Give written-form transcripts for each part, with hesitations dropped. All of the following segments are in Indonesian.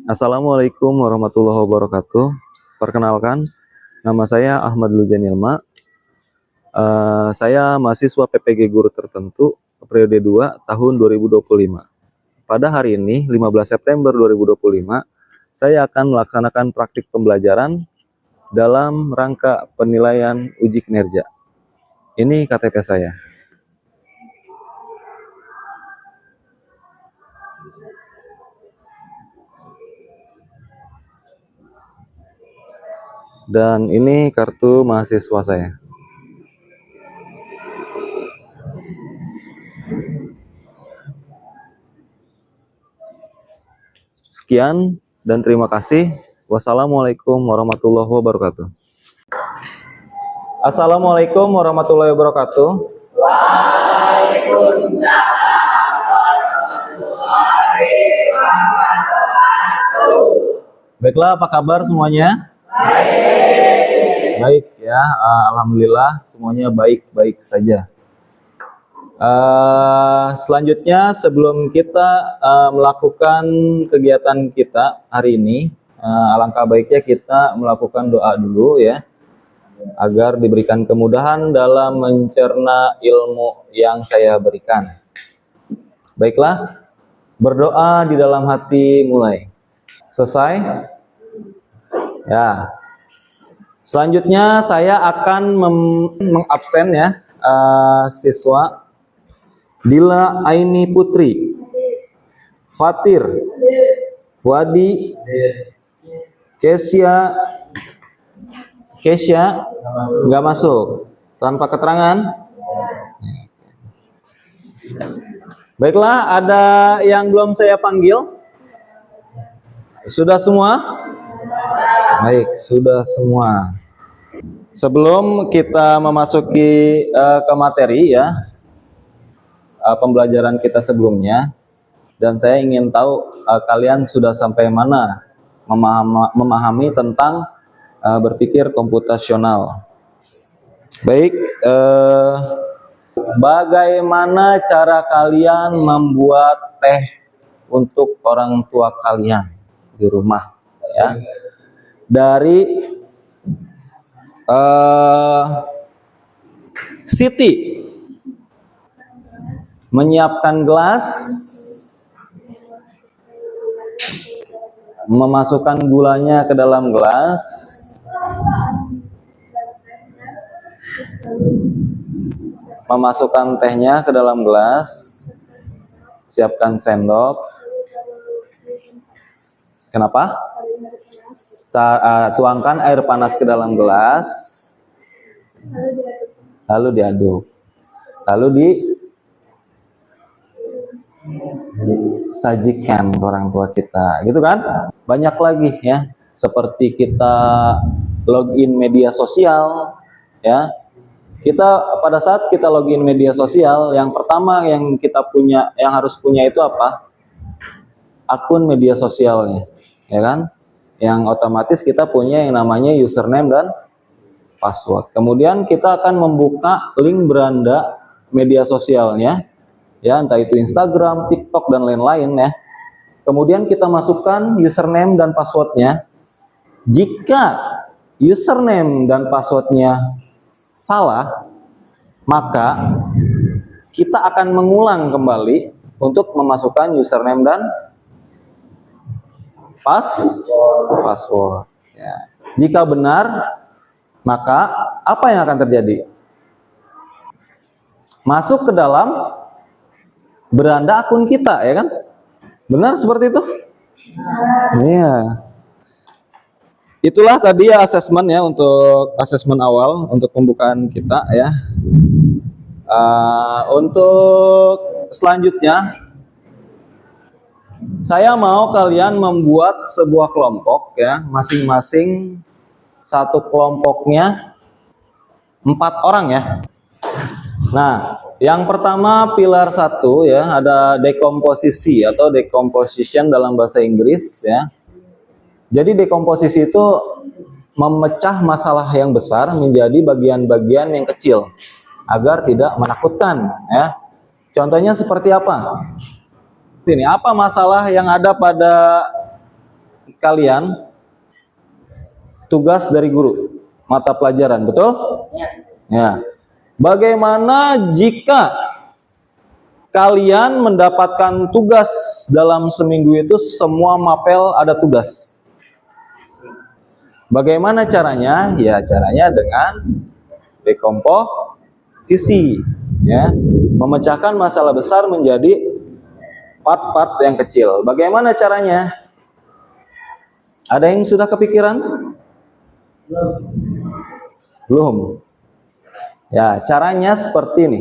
Assalamualaikum warahmatullahi wabarakatuh. Perkenalkan, nama saya Ahmad Lujanilma. Saya mahasiswa PPG Guru Tertentu periode 2 tahun 2025. Pada hari ini, 15 September 2025, saya akan melaksanakan praktik pembelajaran dalam rangka penilaian uji kinerja. Ini KTP saya. Dan ini kartu mahasiswa saya. Sekian dan terima kasih. Wassalamualaikum warahmatullahi wabarakatuh. Assalamualaikum warahmatullahi wabarakatuh. Waalaikumsalam warahmatullahi wabarakatuh. Baiklah, apa kabar semuanya? Baik ya, alhamdulillah semuanya baik-baik saja. Selanjutnya sebelum kita melakukan kegiatan kita hari ini, alangkah baiknya kita melakukan doa dulu ya, agar diberikan kemudahan dalam mencerna ilmu yang saya berikan. Baiklah, berdoa di dalam hati mulai. Selesai? Ya. Selanjutnya saya akan mengabsen ya siswa Dila Aini Putri, Fatir, Fuadi, Kesia nggak masuk tanpa keterangan. Baiklah, ada yang belum saya panggil? Sudah semua? Baik, sudah semua. Sebelum kita memasuki ke materi ya, pembelajaran kita sebelumnya, dan saya ingin tahu kalian sudah sampai mana memahami tentang berpikir komputasional. Baik, bagaimana cara kalian membuat teh untuk orang tua kalian di rumah ya? Dari Siti, menyiapkan gelas, memasukkan gulanya ke dalam gelas, memasukkan tehnya ke dalam gelas, siapkan sendok. Kenapa? Tuangkan air panas ke dalam gelas, lalu diaduk, lalu disajikan ke orang tua kita, gitu kan? Banyak lagi ya, seperti kita login media sosial ya. Kita pada saat kita login media sosial, yang pertama yang kita punya, yang harus punya itu apa? Akun media sosialnya, ya kan? Yang otomatis kita punya yang namanya username dan password. Kemudian kita akan membuka link beranda media sosialnya, ya, entah itu Instagram, TikTok, dan lain-lain ya. Kemudian kita masukkan username dan passwordnya. Jika username dan passwordnya salah, maka kita akan mengulang kembali untuk memasukkan username dan password. Ya. Jika benar, maka apa yang akan terjadi? Masuk ke dalam beranda akun kita, ya kan? Benar seperti itu? Iya. Itulah tadi ya asesmen ya, untuk asesmen awal untuk pembukaan kita ya. Untuk selanjutnya, saya mau kalian membuat sebuah kelompok ya, masing-masing satu kelompoknya 4 orang ya. Nah, yang pertama pilar 1 ya, ada dekomposisi atau decomposition dalam bahasa Inggris ya. Jadi dekomposisi itu memecah masalah yang besar menjadi bagian-bagian yang kecil agar tidak menakutkan ya. Contohnya seperti apa? Ini apa masalah yang ada pada kalian tugas dari guru, mata pelajaran, betul? Ya. Bagaimana jika kalian mendapatkan tugas dalam seminggu itu semua mapel ada tugas? Bagaimana caranya? Ya, caranya dengan dekomposisi, ya, memecahkan masalah besar menjadi part-part yang kecil. Bagaimana caranya? Ada yang sudah kepikiran? Belum. Ya, caranya seperti ini.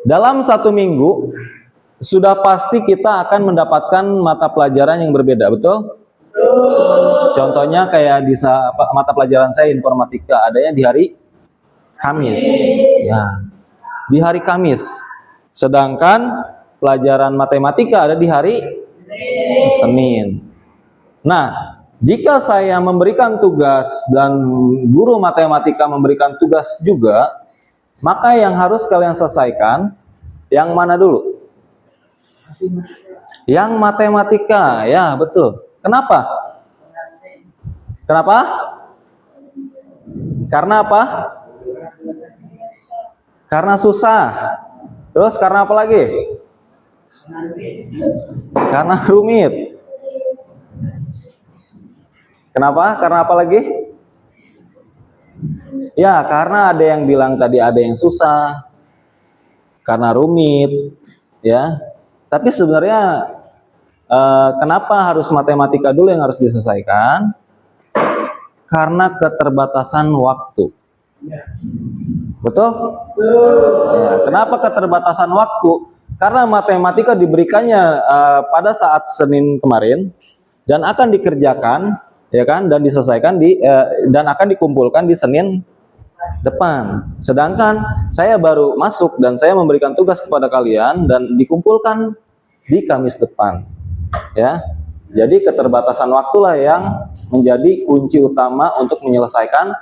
Dalam satu minggu sudah pasti kita akan mendapatkan mata pelajaran yang berbeda, betul? Contohnya kayak di mata pelajaran saya informatika adanya di hari Kamis. Ya, di hari Kamis. Sedangkan pelajaran matematika ada di hari Senin. Nah, jika saya memberikan tugas dan guru matematika memberikan tugas juga, maka yang harus kalian selesaikan yang mana dulu? Yang matematika, ya betul. Kenapa? Kenapa? Karena apa? Karena susah. Terus karena apa lagi? Karena rumit. Kenapa? Karena apa lagi? Ya, karena ada yang bilang tadi ada yang susah, karena rumit, ya. Tapi sebenarnya kenapa harus matematika dulu yang harus diselesaikan? Karena keterbatasan waktu. Betul? Ya, kenapa keterbatasan waktu? Karena matematika diberikannya pada saat Senin kemarin dan akan dikerjakan, ya kan, dan diselesaikan dan akan dikumpulkan di Senin depan. Sedangkan saya baru masuk dan saya memberikan tugas kepada kalian dan dikumpulkan di Kamis depan. Ya. Jadi keterbatasan waktulah yang menjadi kunci utama untuk menyelesaikan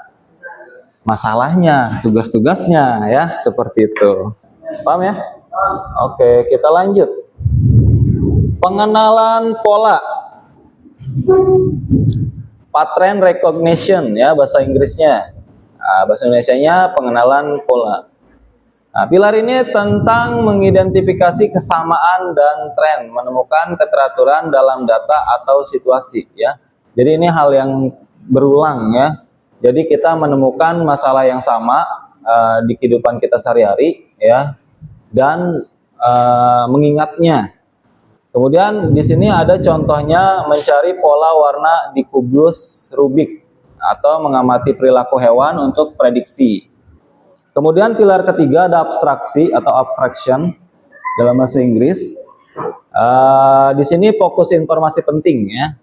masalahnya, tugas-tugasnya, ya, seperti itu. Paham ya? Oke, kita lanjut. Pengenalan pola. Pattern recognition, ya, bahasa Inggrisnya. Nah, bahasa Indonesianya pengenalan pola. Nah, pilar ini tentang mengidentifikasi kesamaan dan tren, menemukan keteraturan dalam data atau situasi, ya. Jadi ini hal yang berulang, ya. Jadi kita menemukan masalah yang sama di kehidupan kita sehari-hari, ya, dan mengingatnya. Kemudian di sini ada contohnya mencari pola warna di kubus Rubik atau mengamati perilaku hewan untuk prediksi. Kemudian pilar ketiga ada abstraksi atau abstraction dalam bahasa Inggris. Di sini fokus informasi penting, ya.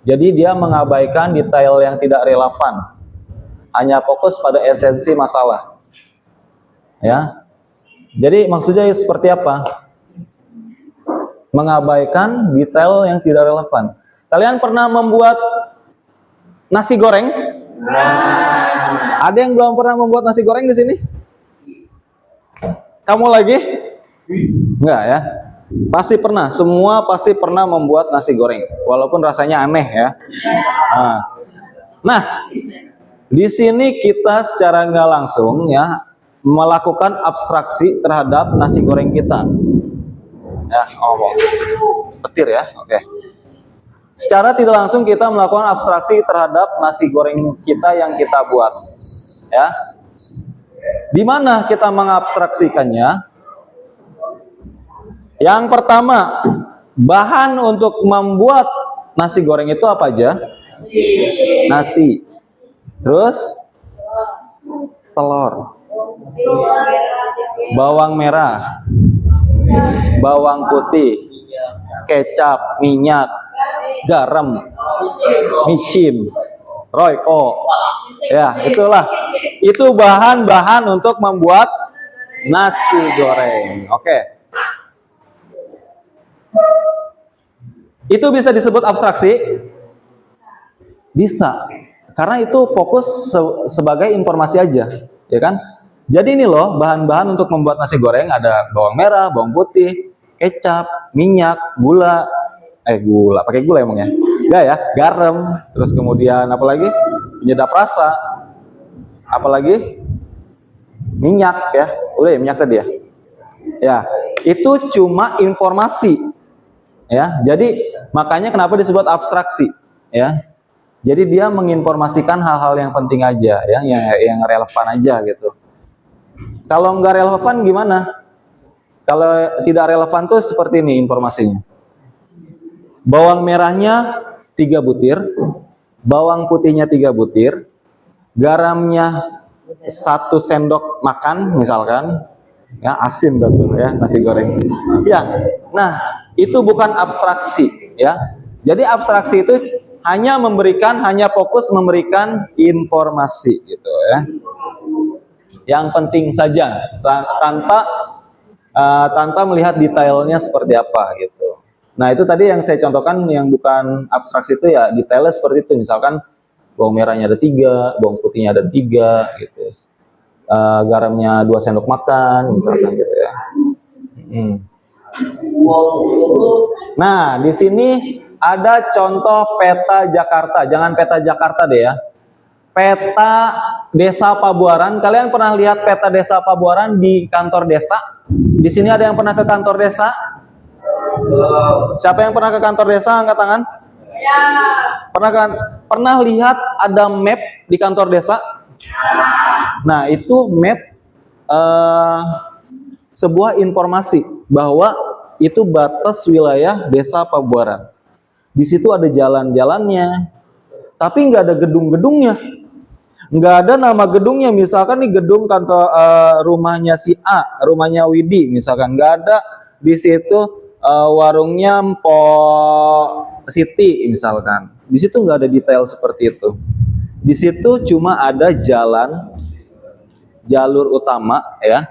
Jadi dia mengabaikan detail yang tidak relevan, hanya fokus pada esensi masalah. Ya. Jadi maksudnya seperti apa? Mengabaikan detail yang tidak relevan. Kalian pernah membuat nasi goreng? Ada yang belum pernah membuat nasi goreng di sini? Kamu lagi? Enggak, ya? Pasti pernah. Semua pasti pernah membuat nasi goreng, walaupun rasanya aneh, ya. Nah, di sini kita secara nggak langsung, ya, melakukan abstraksi terhadap nasi goreng kita. Ya, petir, ya. Oke. Secara tidak langsung kita melakukan abstraksi terhadap nasi goreng kita yang kita buat, ya. Di mana kita mengabstraksikannya? Yang pertama, bahan untuk membuat nasi goreng itu apa aja? Nasi. Terus telur, bawang merah, bawang putih, kecap, minyak, garam, micin, royco. Ya, itulah. Itu bahan-bahan untuk membuat nasi goreng. Oke. Itu bisa disebut abstraksi? Bisa. Karena itu fokus sebagai informasi aja, ya kan? Jadi ini loh, bahan-bahan untuk membuat nasi goreng ada bawang merah, bawang putih, kecap, minyak, gula, gula, pakai gula emang ya? Enggak ya, garam, terus kemudian apa lagi? Penyedap rasa, apalagi minyak ya, udah ya minyak tadi ya. Ya, itu cuma informasi ya. Jadi makanya kenapa disebut abstraksi ya. Jadi dia menginformasikan hal-hal yang penting aja, ya, yang relevan aja gitu. Kalau nggak relevan gimana? Kalau tidak relevan tuh seperti ini informasinya. Bawang merahnya 3 butir, bawang putihnya 3 butir, garamnya 1 sendok makan misalkan, ya asin betul ya nasi goreng. Ya, nah itu bukan abstraksi ya. Jadi abstraksi itu hanya fokus memberikan informasi gitu ya. Yang penting saja tanpa melihat detailnya seperti apa gitu. Nah itu tadi yang saya contohkan yang bukan abstraksi itu ya detailnya seperti itu. Misalkan bawang merahnya ada 3, bawang putihnya ada 3 gitu. Garamnya 2 sendok makan misalkan gitu ya. Nah di sini ada contoh peta Jakarta. Jangan peta Jakarta deh ya. Peta Desa Pabuaran. Kalian pernah lihat peta Desa Pabuaran di kantor desa? Di sini ada yang pernah ke kantor desa? Siapa yang pernah ke kantor desa? Angkat tangan. Ya. Pernah kan? Pernah lihat ada map di kantor desa? Nah, itu map sebuah informasi bahwa itu batas wilayah Desa Pabuaran. Di situ ada jalan-jalannya, tapi nggak ada gedung-gedungnya. Nggak ada nama gedungnya, misalkan nih gedung kantor rumahnya si A, rumahnya Widi misalkan, nggak ada di situ warungnya Mpo Siti misalkan. Di situ nggak ada detail seperti itu. Di situ cuma ada jalur utama ya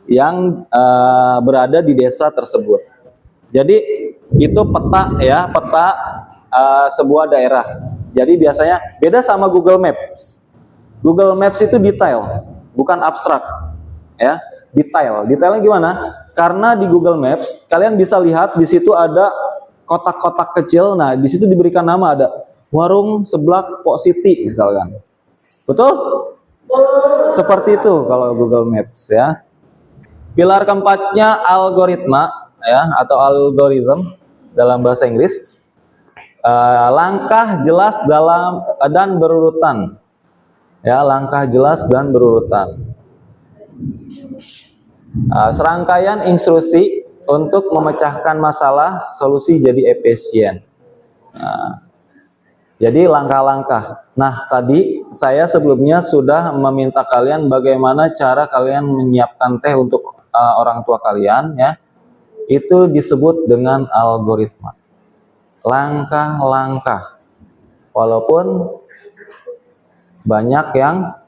yang berada di desa tersebut. Jadi itu peta ya, peta sebuah daerah. Jadi biasanya beda sama Google Maps. Google Maps itu detail, bukan abstrak, ya. Detail. Detailnya gimana? Karena di Google Maps kalian bisa lihat di situ ada kotak-kotak kecil. Nah, di situ diberikan nama, ada warung seblak Pok Siti misalkan. Betul? Seperti itu kalau Google Maps ya. Pilar keempatnya algoritma ya atau algorithm dalam bahasa Inggris. Langkah jelas dan berurutan. Ya, langkah jelas dan berurutan. Serangkaian instruksi untuk memecahkan masalah, solusi jadi efisien. Jadi langkah-langkah. Nah, tadi saya sebelumnya sudah meminta kalian bagaimana cara kalian menyiapkan teh untuk orang tua kalian ya. Itu disebut dengan algoritma. Langkah-langkah. Walaupun banyak yang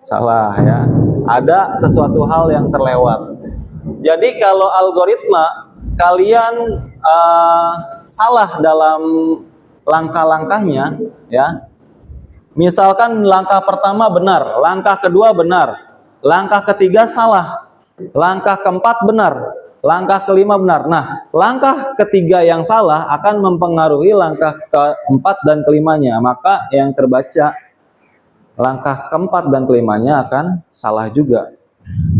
salah ya. Ada sesuatu hal yang terlewat. Jadi kalau algoritma kalian salah dalam langkah-langkahnya ya. Misalkan langkah pertama benar, langkah kedua benar, langkah ketiga salah, langkah keempat benar, langkah kelima benar. Nah, langkah ketiga yang salah akan mempengaruhi langkah keempat dan kelimanya. Maka yang terbaca langkah keempat dan kelimanya akan salah juga.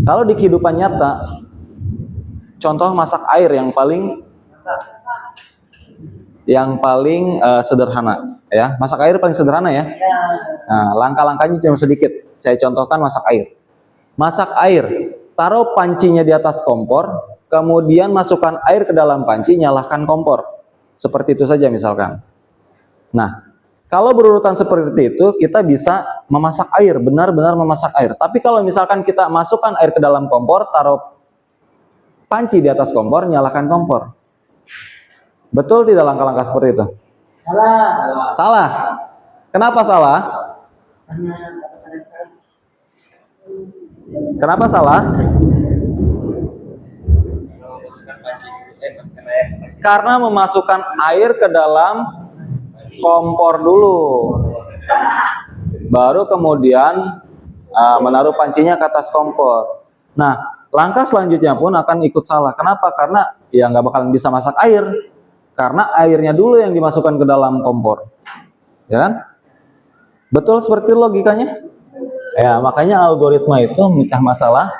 Kalau di kehidupan nyata, contoh masak air yang paling sederhana ya. Masak air paling sederhana ya. Nah, langkah-langkahnya cuma sedikit. Saya contohkan masak air. Masak air, taruh pancinya di atas kompor, kemudian masukkan air ke dalam panci, nyalakan kompor. Seperti itu saja misalkan. Nah, kalau berurutan seperti itu, kita bisa memasak air, benar-benar memasak air. Tapi kalau misalkan kita masukkan air ke dalam kompor, taruh panci di atas kompor, nyalakan kompor. Betul tidak langkah-langkah seperti itu? Salah. Salah. Kenapa salah? Kenapa salah? Karena memasukkan air ke dalam kompor dulu, baru kemudian menaruh pancinya ke atas kompor. Nah, langkah selanjutnya pun akan ikut salah. Kenapa? Karena ya nggak bakalan bisa masak air, Karena airnya dulu yang dimasukkan ke dalam kompor. Ya kan? Betul seperti logikanya? Ya, makanya algoritma itu memecah masalah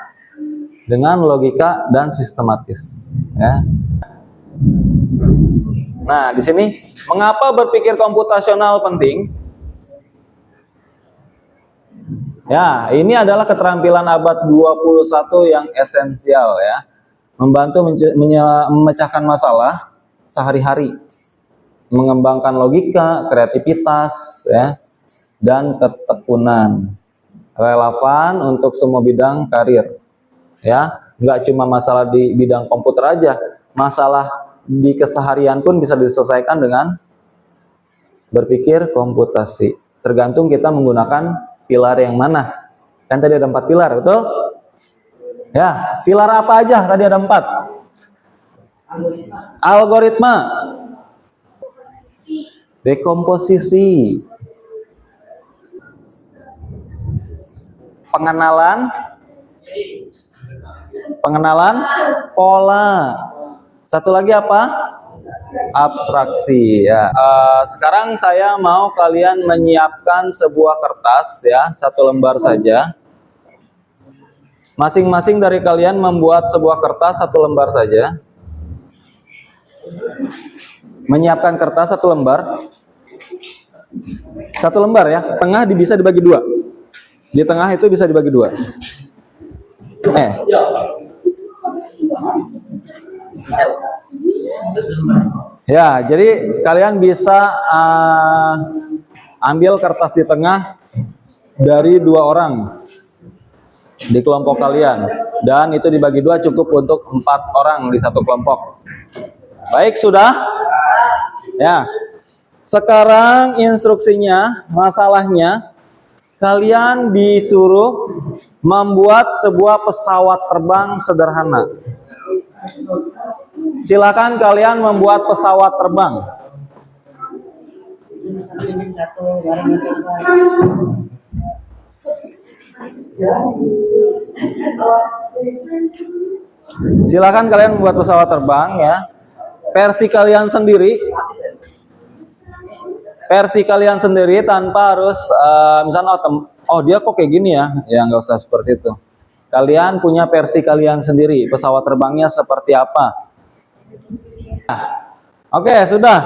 dengan logika dan sistematis. Ya. Nah, di sini mengapa berpikir komputasional penting? Ya, ini adalah keterampilan abad 21 yang esensial ya. Membantu memecahkan masalah sehari-hari, mengembangkan logika, kreativitas, ya, dan ketekunan, relevan untuk semua bidang karir, ya, nggak cuma masalah di bidang komputer aja, masalah di keseharian pun bisa diselesaikan dengan berpikir komputasi. Tergantung kita menggunakan pilar yang mana. Kan tadi ada 4 pilar, betul? Ya, pilar apa aja? Tadi ada 4. Algoritma, dekomposisi, pengenalan pola. Satu lagi apa? Abstraksi ya. Sekarang saya mau kalian menyiapkan sebuah kertas ya, 1 lembar saja. Masing-masing dari kalian membuat sebuah kertas 1 lembar saja. Menyiapkan kertas 1 lembar. 1 lembar ya. Tengah bisa dibagi 2. Di tengah itu bisa dibagi 2. Ya, jadi kalian bisa ambil kertas di tengah dari 2 orang di kelompok kalian, dan itu dibagi 2 cukup untuk 4 orang di satu kelompok. Baik, sudah? Ya. Sekarang instruksinya, masalahnya, kalian disuruh membuat sebuah pesawat terbang sederhana. Silakan kalian membuat pesawat terbang. Silakan kalian membuat pesawat terbang ya. Versi kalian sendiri tanpa harus misalnya dia kok kayak gini ya, nggak usah seperti itu. Kalian punya versi kalian sendiri, pesawat terbangnya seperti apa. Oke, sudah.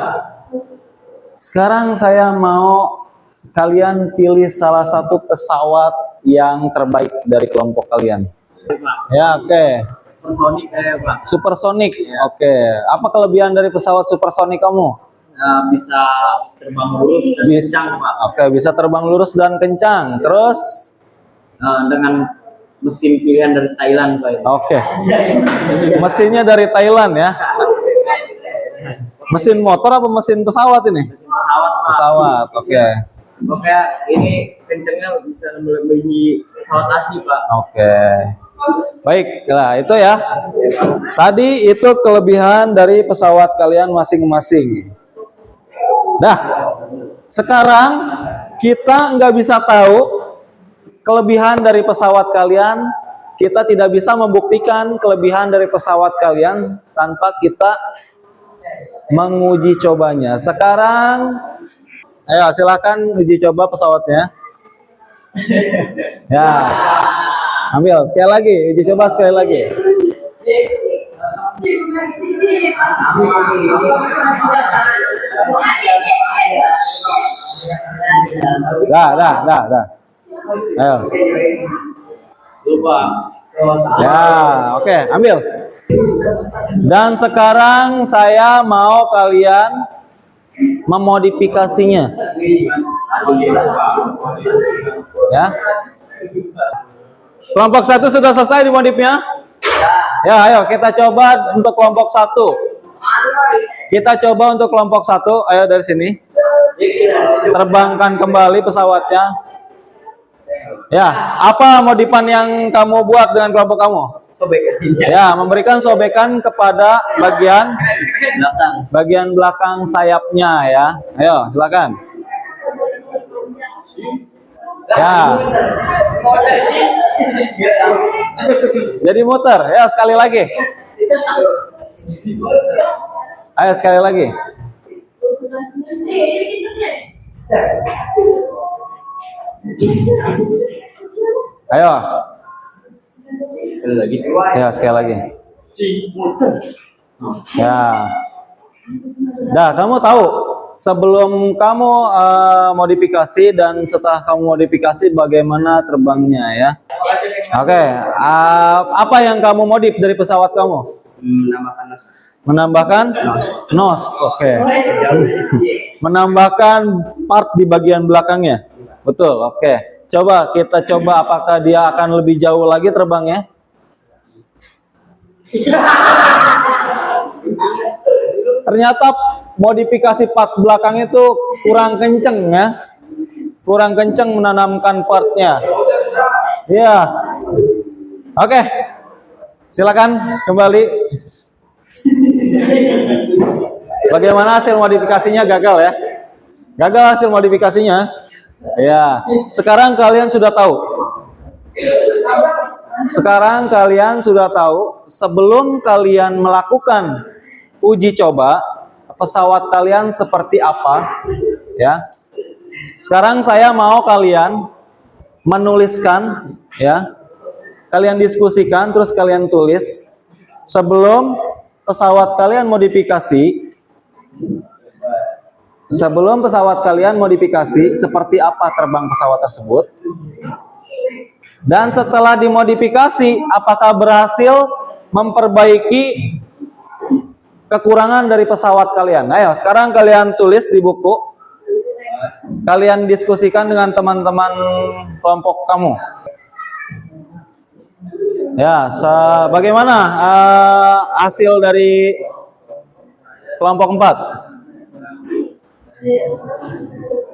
Sekarang saya mau kalian pilih salah satu pesawat yang terbaik dari kelompok kalian. Ya, oke. Supersonik Pak. Supersonik. Oke. Apa kelebihan dari pesawat supersonik kamu? Bisa terbang lurus dan kencang, Pak. Oke, bisa terbang lurus dan kencang. Terus dengan mesin pilihan dari Thailand, Pak. Oke. Mesinnya dari Thailand ya. Mesin motor apa mesin pesawat ini? Mesin pesawat, Pak. Pesawat. Oke. Oke, ini kencangnya bisa melebihi pesawat asli, Pak. Oke. Baik, nah itu ya. Tadi itu kelebihan dari pesawat kalian masing-masing. Nah, sekarang kita nggak bisa tahu kelebihan dari pesawat kalian. Kita tidak bisa membuktikan kelebihan dari pesawat kalian tanpa kita menguji cobanya. Sekarang, ayo silakan uji coba pesawatnya. Ya, ambil sekali lagi, uji coba sekali lagi. Dah. Ayo. Lupa. Ya, oke, ambil. Dan sekarang saya mau kalian memodifikasinya. Ya. Kelompok 1 sudah selesai dimodifnya? Ya, ayo kita coba untuk kelompok 1. Kita coba untuk kelompok 1, ayo dari sini. Terbangkan kembali pesawatnya. Ya, apa modifan yang kamu buat dengan kelompok kamu? Sobekan. Ya, memberikan sobekan kepada bagian belakang sayapnya ya. Ayo, silakan. Ya. Jadi muter. Ya, sekali lagi. Ayo sekali lagi. Ayo. Sekali lagi. Ya, sekali lagi. Ya. Dah, kamu tahu sebelum kamu modifikasi dan setelah kamu modifikasi bagaimana terbangnya ya. Oke, apa yang kamu modif dari pesawat kamu? Menambahkan Menambahkan nos. Oke. Menambahkan part di bagian belakangnya. Betul. Oke. Coba kita coba apakah dia akan lebih jauh lagi terbangnya? Ternyata modifikasi part belakang itu kurang kenceng ya. Kurang kenceng menanamkan partnya. Iya. Oke. Silakan kembali. Bagaimana hasil modifikasinya? Gagal ya? Gagal hasil modifikasinya. Ya. Sekarang kalian sudah tahu. Sekarang kalian sudah tahu sebelum kalian melakukan uji coba pesawat kalian seperti apa ya. Sekarang saya mau kalian menuliskan ya. Kalian diskusikan terus kalian tulis sebelum pesawat kalian modifikasi. Sebelum pesawat kalian modifikasi seperti apa terbang pesawat tersebut. Dan setelah dimodifikasi, apakah berhasil memperbaiki kekurangan dari pesawat kalian? Ayo, sekarang kalian tulis di buku. Kalian diskusikan dengan teman-teman kelompok kamu. Ya, bagaimana hasil dari kelompok 4?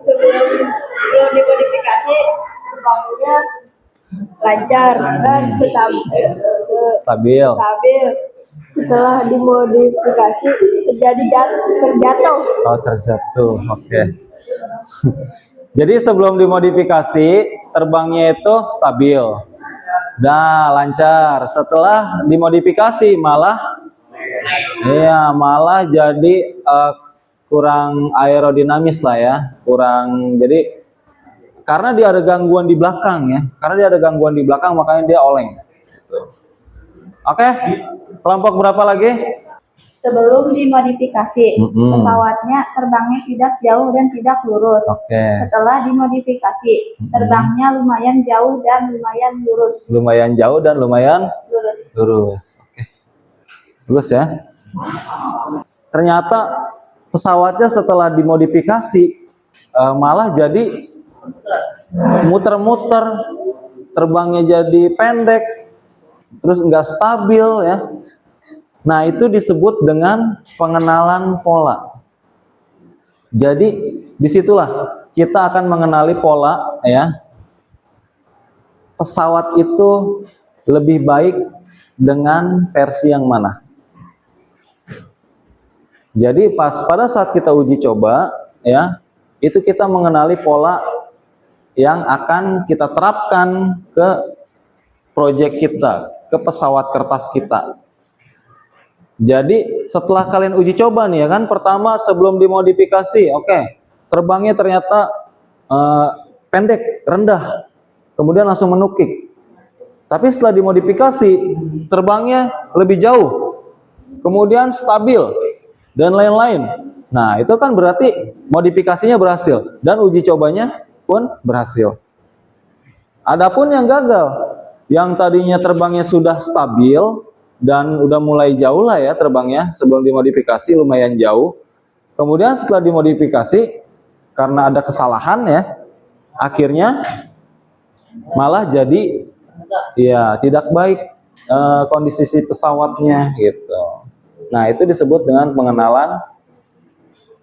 Sebelum dimodifikasi terbangnya lancar dan Stabil. Setelah dimodifikasi terjatuh. Oh, terjatuh. Oke. Jadi sebelum dimodifikasi terbangnya itu stabil. Nah, lancar. Setelah dimodifikasi malah jadi kurang aerodinamis lah ya. Jadi karena dia ada gangguan di belakang ya. Karena dia ada gangguan di belakang makanya dia oleng. Oke. Kelompok berapa lagi? Sebelum dimodifikasi, pesawatnya terbangnya tidak jauh dan tidak lurus. Oke. Setelah dimodifikasi, terbangnya lumayan jauh dan lumayan lurus. Lumayan jauh dan lumayan lurus. Oke. Lurus ya. Ternyata pesawatnya setelah dimodifikasi malah jadi muter-muter, terbangnya jadi pendek, terus nggak stabil ya. Nah, itu disebut dengan pengenalan pola. Jadi disitulah kita akan mengenali pola ya. Pesawat itu lebih baik dengan versi yang mana. Jadi pada saat kita uji coba ya, itu kita mengenali pola yang akan kita terapkan ke proyek kita, ke pesawat kertas kita. Jadi setelah kalian uji coba nih ya kan, pertama sebelum dimodifikasi, oke, terbangnya ternyata pendek, rendah, kemudian langsung menukik. Tapi setelah dimodifikasi, terbangnya lebih jauh, kemudian stabil, dan lain-lain. Nah, itu kan berarti modifikasinya berhasil, dan uji cobanya pun berhasil. Adapun yang gagal, yang tadinya terbangnya sudah stabil, dan udah mulai jauh lah ya terbangnya, sebelum dimodifikasi lumayan jauh. Kemudian setelah dimodifikasi, karena ada kesalahan ya, akhirnya malah jadi ya tidak baik kondisi si pesawatnya gitu. Nah, itu disebut dengan pengenalan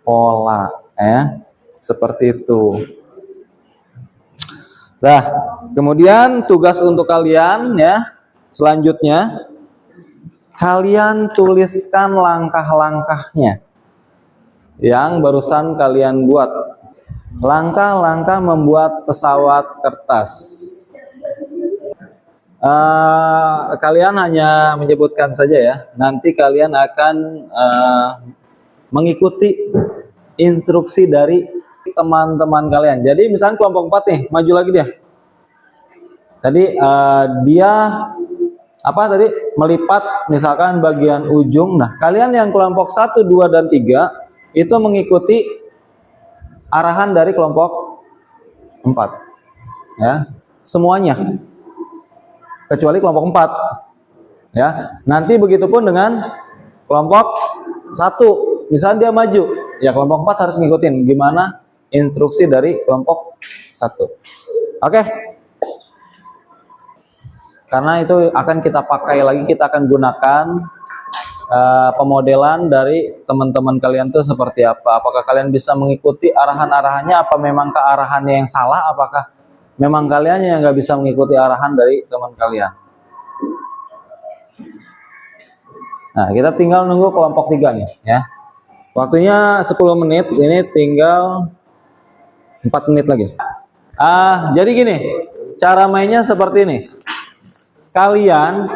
pola ya, seperti itu. Nah, kemudian tugas untuk kalian ya, selanjutnya kalian tuliskan langkah-langkahnya yang barusan kalian buat. Langkah-langkah membuat pesawat kertas. Kalian hanya menyebutkan saja ya. Nanti kalian akan mengikuti instruksi dari teman-teman kalian. Jadi misalnya kelompok 4 nih, maju lagi dia. Tadi dia apa tadi? Melipat misalkan bagian ujung. Nah, kalian yang kelompok 1, 2 dan 3 itu mengikuti arahan dari kelompok 4. Ya. Semuanya. Kecuali kelompok 4. Ya. Nanti begitupun dengan kelompok 1. Misalnya dia maju, ya kelompok 4 harus ngikutin gimana instruksi dari kelompok 1. Oke. Karena itu akan kita pakai lagi, kita akan gunakan pemodelan dari teman-teman kalian tuh seperti apa. Apakah kalian bisa mengikuti arahan-arahannya, apa memang kearahannya yang salah, apakah memang kalian yang nggak bisa mengikuti arahan dari teman kalian. Nah, kita tinggal nunggu kelompok 3 nih ya. Waktunya 10 menit, ini tinggal 4 menit lagi. Jadi gini, cara mainnya seperti ini. Kalian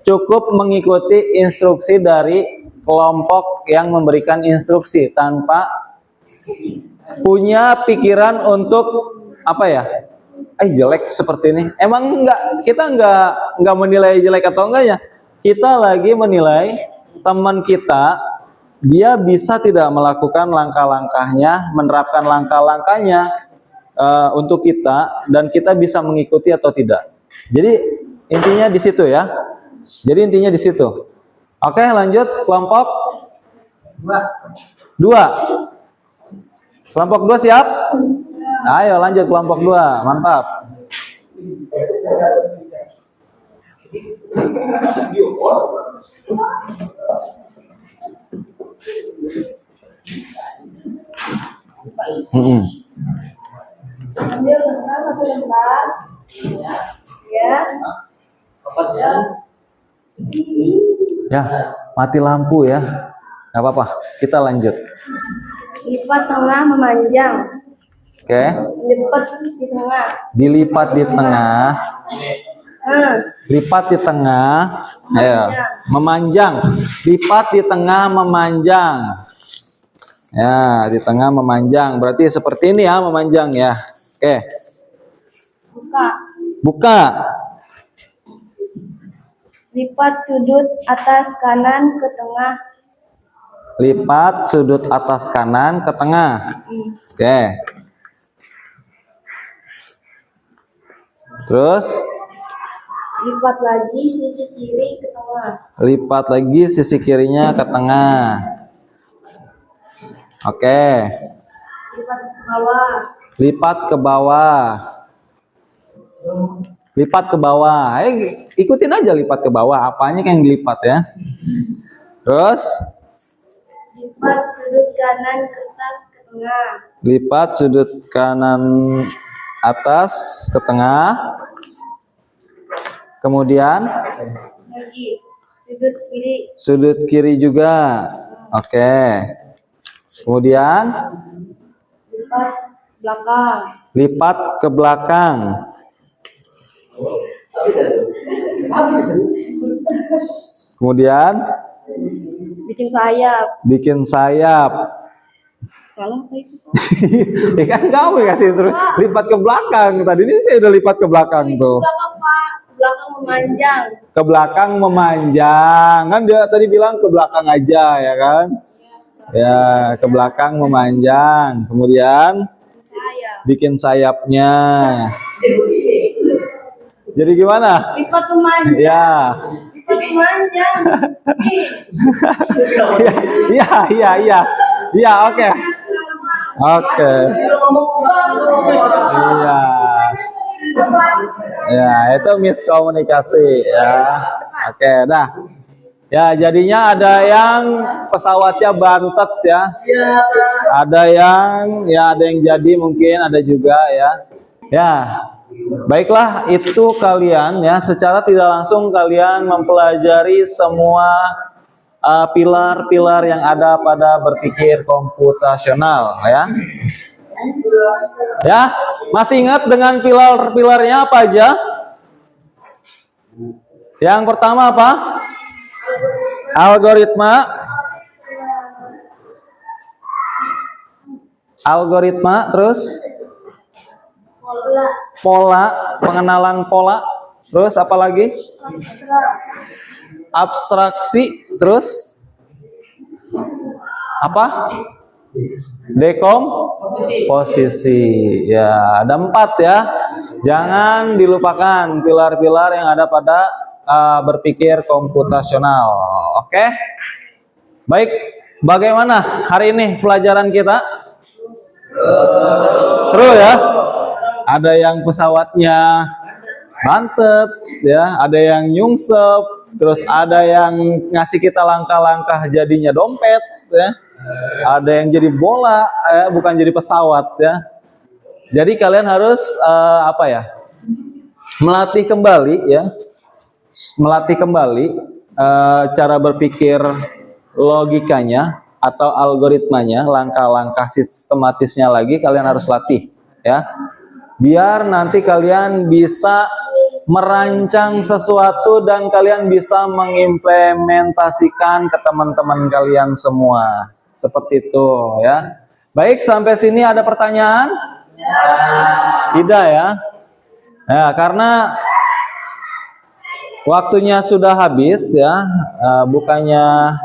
cukup mengikuti instruksi dari kelompok yang memberikan instruksi tanpa punya pikiran untuk apa ya? Jelek seperti ini. Emang kita enggak menilai jelek atau enggaknya. Kita lagi menilai teman kita, dia bisa tidak melakukan langkah-langkahnya, menerapkan langkah-langkahnya untuk kita, dan kita bisa mengikuti atau tidak. Jadi intinya di situ ya. Jadi intinya di situ. Oke, lanjut kelompok 2. Kelompok 2 siap? Ayo lanjut kelompok 2. Mantap. Ambil lembar, satu lembar. Ya. Ya, mati lampu ya. Nggak apa-apa, kita lanjut. Lipat tengah memanjang. Oke. Lipat di tengah. Dilipat di tengah. Lipat di tengah. Ayo. Memanjang. Lipat di tengah memanjang. Ya, di tengah memanjang. Berarti seperti ini ya, memanjang ya. Oke. Buka. Lipat sudut atas kanan ke tengah. Lipat sudut atas kanan ke tengah. Oke. Terus Lipat lagi sisi kiri ke tengah. lipat lagi sisi kirinya ke tengah. Oke. Lipat ke bawah. Lipat ke bawah. Lipat ke bawah. Ikutin aja lipat ke bawah. Apanya yang dilipat ya. Terus Lipat sudut kanan ke atas ke tengah. lipat sudut kanan atas ke tengah. Kemudian Lagi sudut kiri. sudut kiri juga. Oke. Kemudian Lipat belakang. lipat ke belakang. Kemudian Bikin sayap. bikin sayap. Salah apa itu? Ya kan kamu kasih terus lipat ke belakang. Tadi ini saya udah lipat ke belakang tuh. Belakang Pak. Belakang memanjang. Ke belakang memanjang. Kan dia tadi bilang ke belakang aja ya kan? Ya, ke belakang memanjang. Kemudian Sayap. bikin sayapnya. Jadi gimana? Lipat memanjang. Ya. Lipat memanjang. Iya. Iya, oke. Oke. Iya. Ya, itu miskomunikasi ya. Oke, dah. Ya, jadinya ada yang pesawatnya bantet ya. Ada yang jadi mungkin, ada juga ya. Ya. Baiklah, itu kalian ya secara tidak langsung kalian mempelajari semua pilar-pilar yang ada pada berpikir komputasional ya. Ya, masih ingat dengan pilar-pilarnya apa aja? Yang pertama apa? Algoritma. Algoritma, terus pola, pengenalan pola, terus apa lagi? Abstraksi, terus apa? Posisi. Ya, ada 4 ya. Jangan dilupakan pilar-pilar yang ada pada berpikir komputasional. Oke? Baik, bagaimana hari ini pelajaran kita? Seru ya? Ada yang pesawatnya bantet ya, ada yang nyungsep, terus ada yang ngasih kita langkah-langkah jadinya dompet ya. Ada yang jadi bola bukan jadi pesawat ya. Jadi kalian harus melatih kembali ya. Melatih kembali cara berpikir logikanya atau algoritmanya, langkah-langkah sistematisnya lagi kalian harus latih ya. Biar nanti kalian bisa merancang sesuatu dan kalian bisa mengimplementasikan ke teman-teman kalian semua. Seperti itu ya. Baik, sampai sini ada pertanyaan? Tidak ya. Ya, karena waktunya sudah habis ya. Bukannya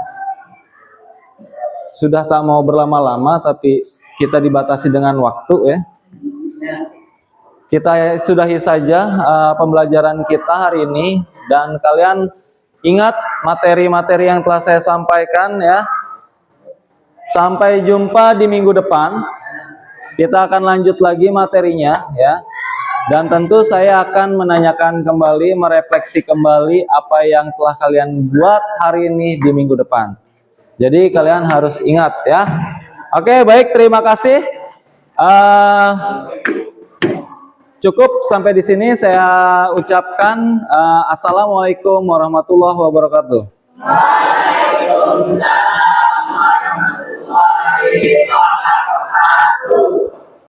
sudah tak mau berlama-lama, tapi kita dibatasi dengan waktu ya. Kita sudahi saja pembelajaran kita hari ini, dan kalian ingat materi-materi yang telah saya sampaikan ya. Sampai jumpa di minggu depan. Kita akan lanjut lagi materinya ya. Dan tentu saya akan menanyakan kembali, merefleksi kembali apa yang telah kalian buat hari ini di minggu depan. Jadi kalian harus ingat ya. Oke, baik, terima kasih. Cukup sampai di sini saya ucapkan assalamualaikum warahmatullahi wabarakatuh. Waalaikumsalam.